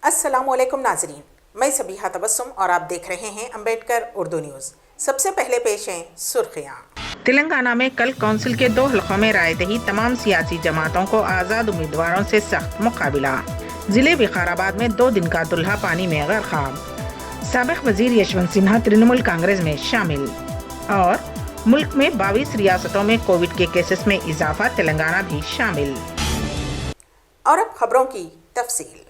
अस्सलाम वालेकुम नाजरीन, मैं सबीहा तबस्सुम और आप देख रहे हैं अम्बेडकर उर्दू न्यूज़। सबसे पहले पेश हैं सुर्खियाँ। तेलंगाना में कल काउंसिल के 2 हलकों में राय दही, तमाम सियासी जमातों को आज़ाद उम्मीदवारों से सख्त मुकाबला। जिले विकाराबाद में 2 दिन का दुल्हा पानी में गर्काब। साबिक वजीर यशवंत सिन्हा तृणमूल कांग्रेस में शामिल। और मुल्क में 22 रियासतों में कोविड के केसेस में इजाफा, तेलंगाना भी शामिल। और अब खबरों की तफसील।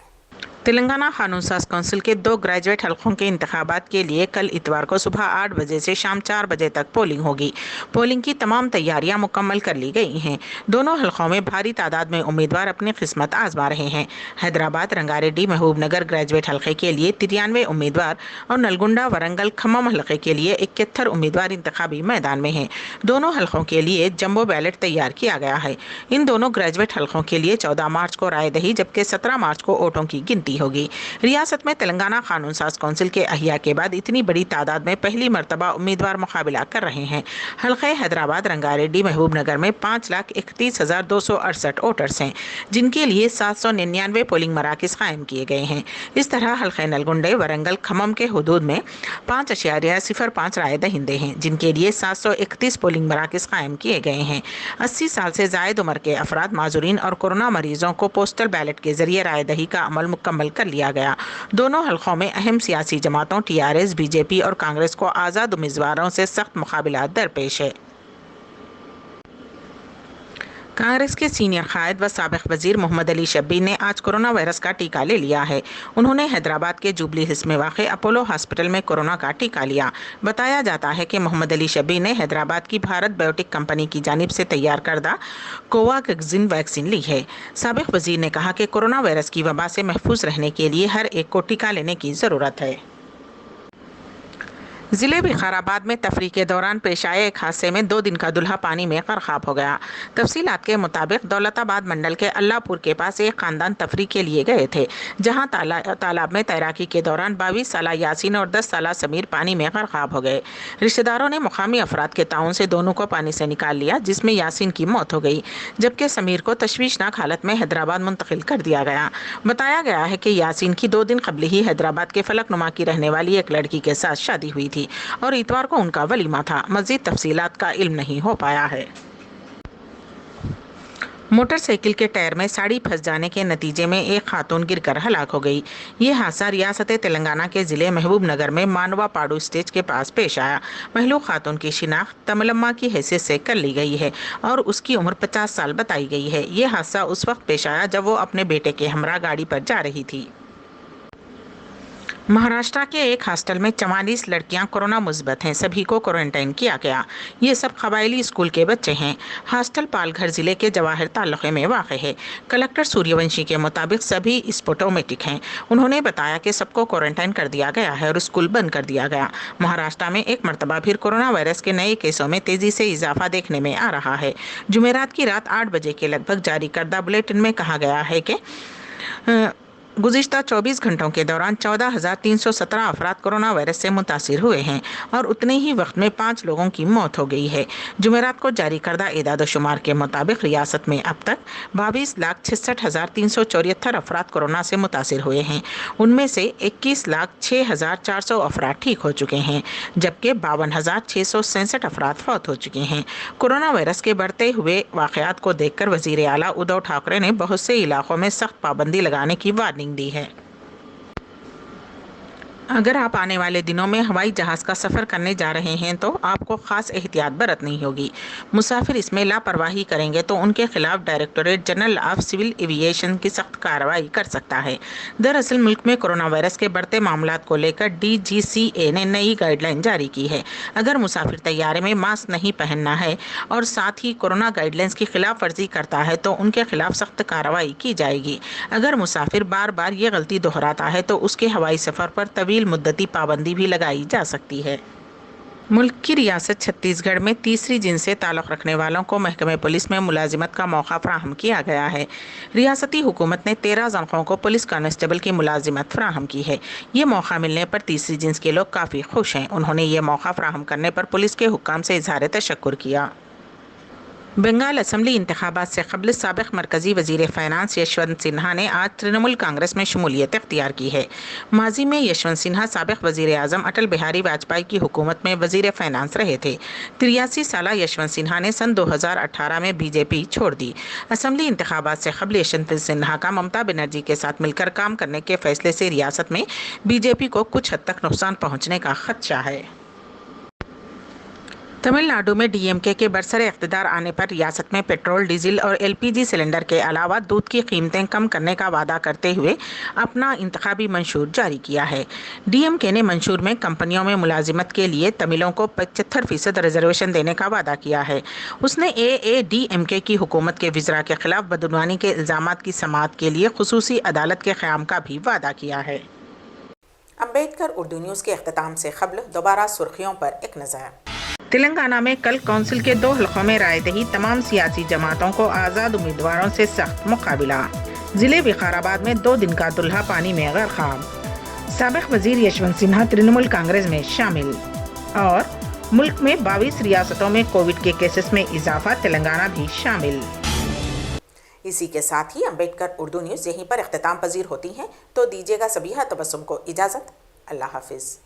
तेलंगाना कानून साज काउंसिल के 2 ग्रेजुएट हलकों के इंतखाबात के लिए कल इतवार को सुबह 8 बजे से शाम 4 बजे तक पोलिंग होगी। पोलिंग की तमाम तैयारियां मुकम्मल कर ली गई हैं। दोनों हलकों में भारी तादाद में उम्मीदवार अपनी किस्मत आजमा रहे हैं। हैदराबाद, रंगारेड्डी, महबूबनगर ग्रेजुएट हलके के लिए 93 उम्मीदवार और नलगुंडा, वरंगल, खम्मम हलके के लिए 71 उम्मीदवार इंतखाबी मैदान में हैं। दोनों हलकों के लिए जंबो बैलेट तैयार किया गया है। इन दोनों ग्रेजुएट हलकों के लिए 14 मार्च को राय दही जबकि 17 मार्च को वोटों की गिनती होगी। रियासत में तेलंगाना कानून साज काउंसिल के अहिया के बाद इतनी बड़ी तादाद में पहली मर्तबा उम्मीदवार मुकाबला कर रहे हैं। हल्के हैदराबाद, रंगारेड्डी, महबूबनगर में 5,31,268 वोटर्स हैं, जिनके लिए 799 पोलिंग मराकज कायम किए गए हैं। इस तरह हल्के नलगुंडे, वरंगल, खम्मम के हुदूद में 5.05 राय दहिंदे हैं, जिनके लिए 731 पोलिंग मराकज कायम किए गए हैं। 80 साल से जायद उम्र के अफराद, माजूरीन और कोरोना मरीजों को पोस्टल बैलेट के जरिए राय दही का अमल मुकम्मल कर लिया गया। दोनों हलकों में अहम सियासी जमातों टीआरएस, बीजेपी और कांग्रेस को आज़ाद उम्मीदवारों से सख्त मुकाबला दरपेश है। कांग्रेस के सीनियर कायद व साबिक वजीर मोहम्मद अली शब्बीर ने आज कोरोना वायरस का टीका ले लिया है। उन्होंने हैदराबाद के जुबली हिल्स में वाक़ अपोलो हॉस्पिटल में कोरोना का टीका लिया। बताया जाता है कि मोहम्मद अली शब्बीर ने हैदराबाद की भारत बायोटेक कंपनी की जानिब से तैयार करदा कोवाक्सिन वैक्सीन ली है। साबिक वजीर ने कहा कि कोरोना वायरस की वबा से महफूज रहने के लिए हर एक को टीका लेने की ज़रूरत है। जिले विकाराबाद में तफरीह के दौरान पेश आए एक हादसे में 2 दिन का दुल्हा पानी में गर्काब हो गया। तफसीलात के मुताबिक दौलताबाद मंडल के अल्लाहपुर के पास एक खानदान तफरीह के लिए गए थे, जहां तालाब में तैराकी के दौरान 22 साला यासीन और 10 साला समीर पानी में गर्काब हो गए। रिश्तेदारों ने मुकामी अफराद के ताउन से दोनों को पानी से निकाल लिया, जिसमें यासीन की मौत हो गई, जबकि समीर को तशवीशनाक हालत में हैदराबाद मुंतकिल कर दिया गया। बताया गया है कि यासीन की 2 दिन कबल ही हैदराबाद के फलकनुमा की रहने वाली एक लड़की के साथ शादी हुई थी और इतवार को उनका वलीमा था। मज़ीद तफसीलात का इल्म नहीं हो पाया है। मोटरसाइकिल के टायर में साड़ी फंस जाने के नतीजे में एक खातून गिरकर हलाक हो गई। ये हादसा रियासत तेलंगाना के ज़िले महबूबनगर में मानवा पाड़ू स्टेज के पास पेश आया। महलूक खातून की शिनाख्त तमलम्मा की हैसियत से कर ली गई है और उसकी उम्र 50 साल बताई गई है। ये हादसा उस वक्त पेश आया जब वो अपने बेटे के हमरा गाड़ी पर जा रही थी। महाराष्ट्र के एक हॉस्टल में 44 लड़कियां कोरोना मुस्बत हैं। सभी को क्वारंटाइन किया गया। ये सब कबायली स्कूल के बच्चे हैं। हॉस्टल पालघर जिले के जवाहर तालुके में वाक़ है। कलेक्टर सूर्यवंशी के मुताबिक सभी एसिम्प्टोमेटिक हैं। उन्होंने बताया कि सबको क्वारंटाइन कर दिया गया है और स्कूल बंद कर दिया गया। महाराष्ट्र में एक मरतबा फिर कोरोना वायरस के नए केसों में तेजी से इजाफा देखने में आ रहा है। जुमेरात की रात 8 बजे के लगभग जारी करदा बुलेटिन में कहा गया है कि गुज़िश्ता 24 घंटों के दौरान 14,317 अफराद कोरोना वायरस से मुतासिर हुए हैं और उतने ही वक्त में 5 लोगों की मौत हो गई है। जुमेरात को जारी करदा एदाद शुमार के मुताबिक रियासत में अब तक 22,66,374 अफराद कोरोना से मुतासिर हुए हैं। उनमें से 21,06,400 अफराद ठीक हो चुके हैं, जबकि 52,667 अफराद फौत हो चुके हैं। कोरोना वायरस के बढ़ते हुए वाक़यात को देखकर वज़ीर आला उद्धव ठाकरे ने बहुत से इलाकों में सख्त पाबंदी लगाने की वार्निंग दी है। अगर आप आने वाले दिनों में हवाई जहाज़ का सफ़र करने जा रहे हैं तो आपको ख़ास एहतियात बरतनी होगी। मुसाफिर इसमें लापरवाही करेंगे तो उनके खिलाफ directorate general of civil aviation की सख्त कार्रवाई कर सकता है। दरअसल मुल्क में कोरोना वायरस के बढ़ते मामलात को लेकर DGCA ने नई गाइडलाइन जारी की है। अगर मुसाफिर तैयारे में मास्क नहीं पहनना है और साथ ही कोरोना गाइडलाइंस की खिलाफ वर्जी करता है तो उनके खिलाफ सख्त कार्रवाई की जाएगी। अगर मुसाफिर बार बार ये गलती दोहराता है तो उसके हवाई सफ़र पर तवील मुद्दती पाबंदी भी लगाई जा सकती है। मुल्क की रियासत छत्तीसगढ़ में तीसरी जिन्स से ताल्लुक़ रखने वालों को महकमे पुलिस में मुलाजिमत का मौका फराहम किया गया है। रियासती हुकूमत ने 13 ज़नख़ों को पुलिस कांस्टेबल की मुलाजिमत फराहम की है। ये मौका मिलने पर तीसरी जिन्स के लोग काफ़ी खुश हैं। उन्होंने ये मौका फराहम करने पर पुलिस के हुक्काम से इज़हार तशक्कुर किया। बंगाल असम्बली इंतखाबात से कबल साबिक मरकजी वजीर फाइनेंस यशवंत सिन्हा ने आज तृणमूल कांग्रेस में शमूलियत इख्तियार की है। माजी में यशवंत सिन्हा साबिक वजीर आजम अटल बिहारी वाजपेयी की हुकूमत में वजीर फाइनेंस रहे थे। 83 साला यशवंत सिन्हा ने सन 2018 में बीजेपी छोड़ दी। असम्बली इंतखाबात से कबल यशवंत सिन्हा का ममता बनर्जी के साथ मिलकर काम करने के फैसले से रियासत में बीजेपी को कुछ हद तक नुकसान पहुँचने का खदशा है। तमिलनाडु में डीएमके के बरसरे इख्तिदार आने पर रियासत में पेट्रोल, डीजल और एलपीजी सिलेंडर के अलावा दूध की कीमतें कम करने का वादा करते हुए अपना इंतखाबी मंशूर जारी किया है। डीएमके ने मंशूर में कंपनियों में मुलाजिमत के लिए तमिलों को 75% रिजर्वेशन देने का वादा किया है। उसने एआईएडीएमके की हुकूमत के वज़रा के खिलाफ बदउनवानी के इल्ज़ामात की समाअत के लिए खुसूसी अदालत के क़याम का भी वादा किया है। अम्बेडकर उर्दू न्यूज़ के अख्तिताम से कबल दोबारा सुर्खियों पर एक नज़र। तेलंगाना में कल कौंसिल के 2 हलकों में राय दही, तमाम सियासी जमातों को आज़ाद उम्मीदवारों से सख्त मुकाबला। जिले विकाराबाद में 2 दिन का दुल्हा पानी में गर्क। साबिक वजीर यशवंत सिन्हा तृणमूल कांग्रेस में शामिल। और मुल्क में 22 रियासतों में कोविड के केसेस में इजाफा, तेलंगाना भी शामिल। इसी के साथ ही अम्बेडकर उर्दू न्यूज़ यहीं पर इख्तिताम पजीर होती हैं, तो दीजिएगा सबीहा तबस्सुम को इजाज़त। अल्लाह हाफिज़।